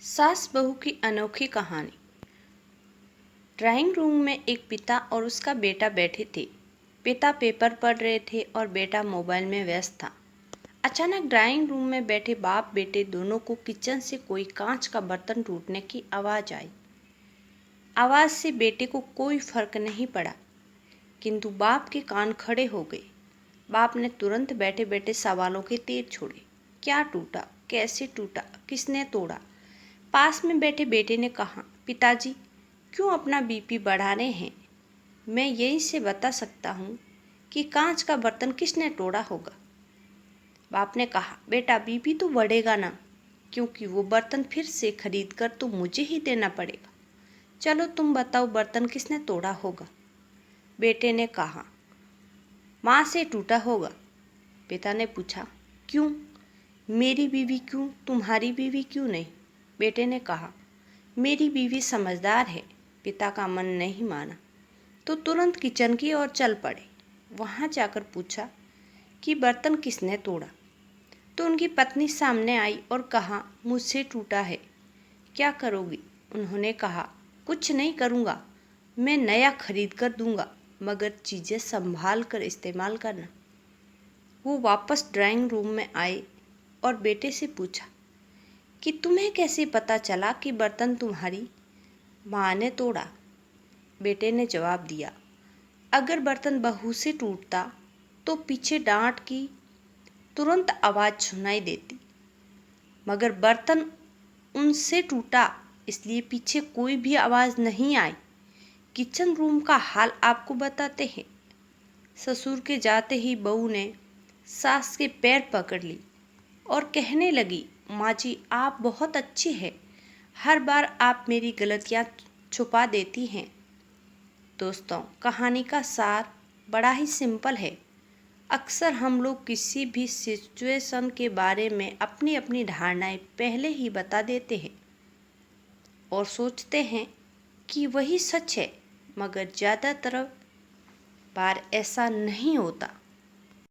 सास बहू की अनोखी कहानी। ड्राइंग रूम में एक पिता और उसका बेटा बैठे थे। पिता पेपर पढ़ रहे थे और बेटा मोबाइल में व्यस्त था। अचानक ड्राइंग रूम में बैठे बाप बेटे दोनों को किचन से कोई कांच का बर्तन टूटने की आवाज़ आई। आवाज़ से बेटे को कोई फर्क नहीं पड़ा, किंतु बाप के कान खड़े हो गए। बाप ने तुरंत बैठे बैठे सवालों के तीर छोड़े। क्या टूटा, कैसे टूटा, किसने तोड़ा? पास में बैठे बेटे ने कहा, पिताजी क्यों अपना बीपी बढ़ा रहे हैं? मैं यहीं से बता सकता हूँ कि कांच का बर्तन किसने तोड़ा होगा। बाप ने कहा, बेटा बीपी तो बढ़ेगा ना, क्योंकि वो बर्तन फिर से खरीद कर तो मुझे ही देना पड़ेगा। चलो तुम बताओ, बर्तन किसने तोड़ा होगा? बेटे ने कहा, माँ से टूटा होगा। पिता ने पूछा, क्यों? मेरी बीवी क्यों, तुम्हारी बीवी क्यों नहीं? बेटे ने कहा, मेरी बीवी समझदार है। पिता का मन नहीं माना तो तुरंत किचन की ओर चल पड़े। वहाँ जाकर पूछा कि बर्तन किसने तोड़ा, तो उनकी पत्नी सामने आई और कहा, मुझसे टूटा है। क्या करोगी? उन्होंने कहा, कुछ नहीं करूँगा, मैं नया खरीद कर दूँगा, मगर चीज़ें संभाल कर इस्तेमाल करना। वो वापस ड्राइंग रूम में आए और बेटे से पूछा कि तुम्हें कैसे पता चला कि बर्तन तुम्हारी माँ ने तोड़ा? बेटे ने जवाब दिया, अगर बर्तन बहू से टूटता तो पीछे डांट की तुरंत आवाज़ सुनाई देती, मगर बर्तन उनसे टूटा इसलिए पीछे कोई भी आवाज़ नहीं आई। किचन रूम का हाल आपको बताते हैं। ससुर के जाते ही बहू ने सास के पैर पकड़ ली और कहने लगी, माँ जी आप बहुत अच्छी हैं, हर बार आप मेरी गलतियाँ छुपा देती हैं। दोस्तों, कहानी का सार बड़ा ही सिंपल है। अक्सर हम लोग किसी भी सिचुएशन के बारे में अपनी अपनी धारणाएं पहले ही बता देते हैं और सोचते हैं कि वही सच है, मगर ज़्यादातर बार ऐसा नहीं होता।